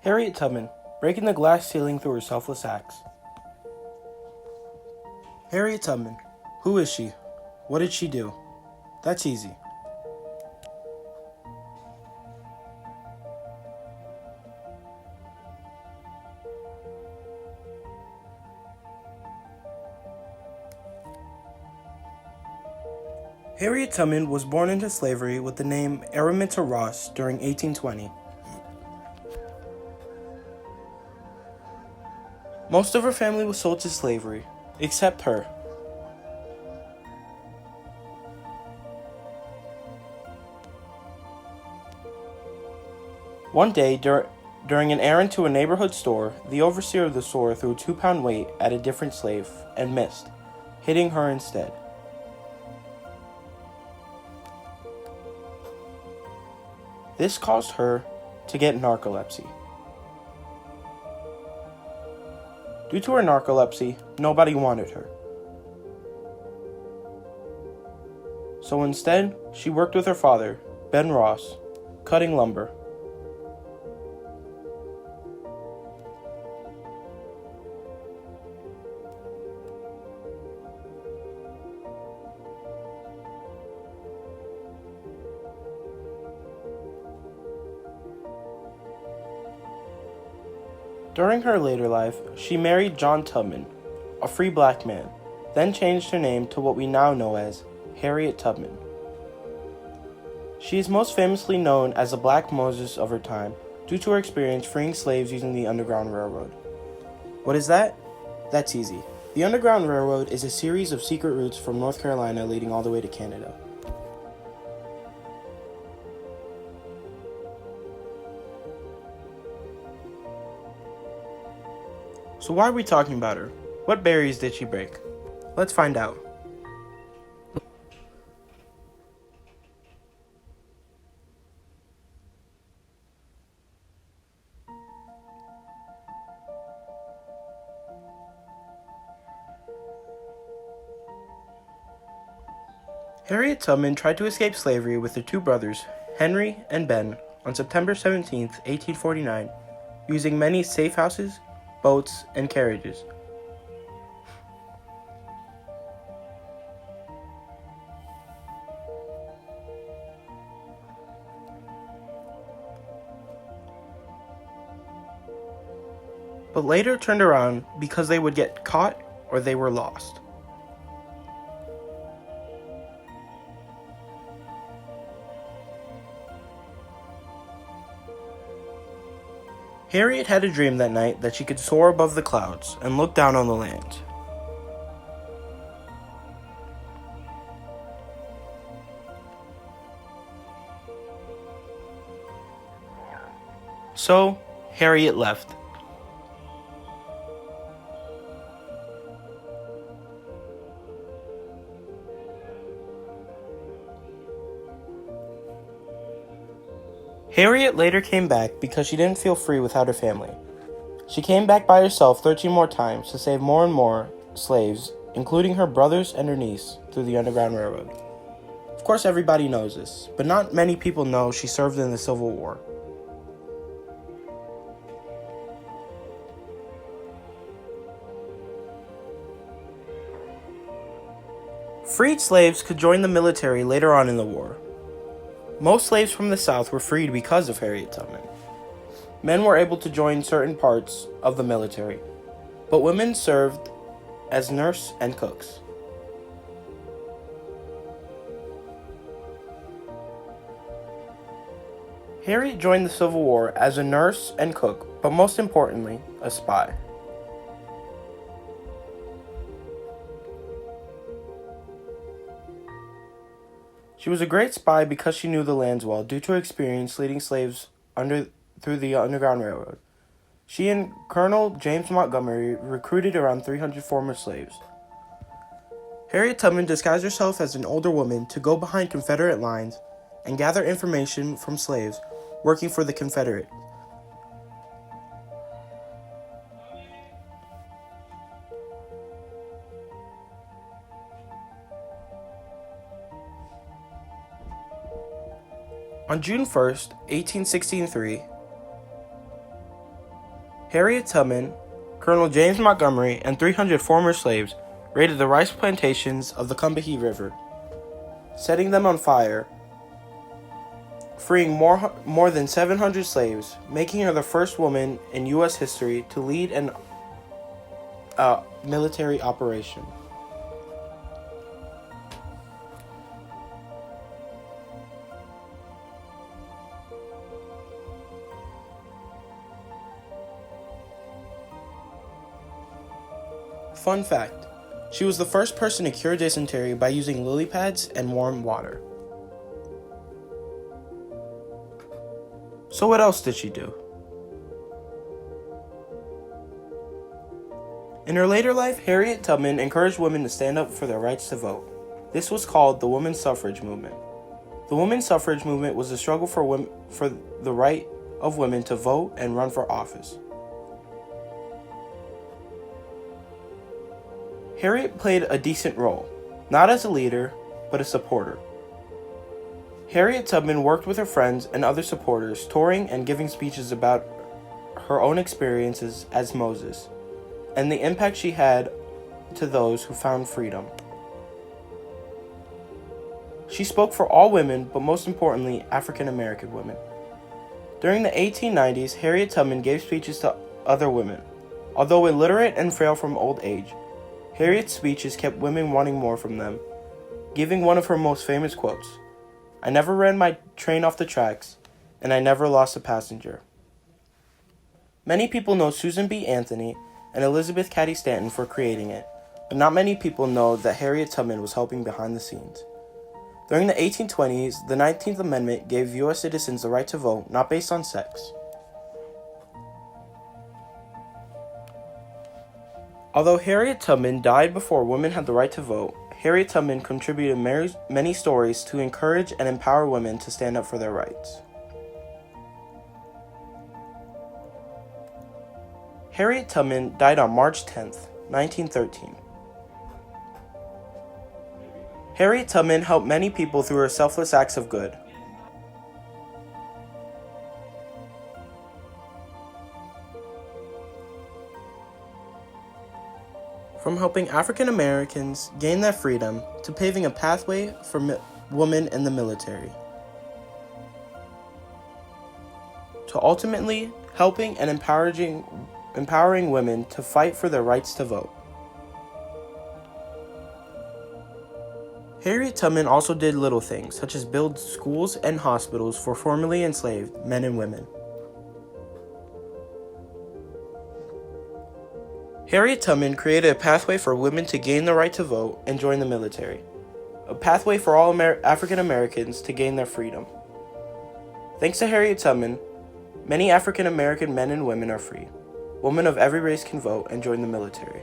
Harriet Tubman, breaking the glass ceiling through her selfless acts. Harriet Tubman. Who is she? What did she do? That's easy. Harriet Tubman was born into slavery with the name Araminta Ross during 1820. Most of her family was sold to slavery, except her. One day, during an errand to a neighborhood store, the overseer of the store threw a 2-pound weight at a different slave and missed, hitting her instead. This caused her to get narcolepsy. Due to her narcolepsy, nobody wanted her. So instead, she worked with her father, Ben Ross, cutting lumber. During her later life, she married John Tubman, a free black man, then changed her name to what we now know as Harriet Tubman. She is most famously known as the Black Moses of her time due to her experience freeing slaves using the Underground Railroad. What is that? That's easy. The Underground Railroad is a series of secret routes from North Carolina leading all the way to Canada. So why are we talking about her? What barriers did she break? Let's find out. Harriet Tubman tried to escape slavery with her two brothers, Henry and Ben, on September 17, 1849, using many safe houses, boats, and carriages. But later turned around because they would get caught or they were lost. Harriet had a dream that night that she could soar above the clouds and look down on the land. So, Harriet left. Harriet later came back because she didn't feel free without her family. She came back by herself 13 more times to save more and more slaves, including her brothers and her niece, through the Underground Railroad. Of course, everybody knows this, but not many people know she served in the Civil War. Freed slaves could join the military later on in the war. Most slaves from the South were freed because of Harriet Tubman. Men were able to join certain parts of the military, but women served as nurse and cooks. Harriet joined the Civil War as a nurse and cook, but most importantly, a spy. She was a great spy because she knew the lands well due to her experience leading slaves through the Underground Railroad. She and Colonel James Montgomery recruited around 300 former slaves. Harriet Tubman disguised herself as an older woman to go behind Confederate lines and gather information from slaves working for the Confederate. On June 1st, 1863, Harriet Tubman, Colonel James Montgomery, and 300 former slaves raided the rice plantations of the Combahee River, setting them on fire, freeing more than 700 slaves, making her the first woman in U.S. history to lead an military operation. Fun fact, she was the first person to cure dysentery by using lily pads and warm water. So what else did she do? In her later life, Harriet Tubman encouraged women to stand up for their rights to vote. This was called the women's suffrage movement. The women's suffrage movement was a struggle for the right of women to vote and run for office. Harriet played a decent role, not as a leader, but a supporter. Harriet Tubman worked with her friends and other supporters, touring and giving speeches about her own experiences as Moses, and the impact she had to those who found freedom. She spoke for all women, but most importantly, African American women. During the 1890s, Harriet Tubman gave speeches to other women. Although illiterate and frail from old age, Harriet's speeches kept women wanting more from them, giving one of her most famous quotes, "I never ran my train off the tracks, and I never lost a passenger." Many people know Susan B. Anthony and Elizabeth Cady Stanton for creating it, but not many people know that Harriet Tubman was helping behind the scenes. During the 1820s, the 19th Amendment gave U.S. citizens the right to vote, not based on sex. Although Harriet Tubman died before women had the right to vote, Harriet Tubman contributed many stories to encourage and empower women to stand up for their rights. Harriet Tubman died on March 10, 1913. Harriet Tubman helped many people through her selfless acts of good. From helping African Americans gain their freedom to paving a pathway for women in the military, to ultimately helping and empowering women to fight for their rights to vote. Harriet Tubman also did little things, such as build schools and hospitals for formerly enslaved men and women. Harriet Tubman created a pathway for women to gain the right to vote and join the military, a pathway for all African Americans to gain their freedom. Thanks to Harriet Tubman, many African American men and women are free. Women of every race can vote and join the military.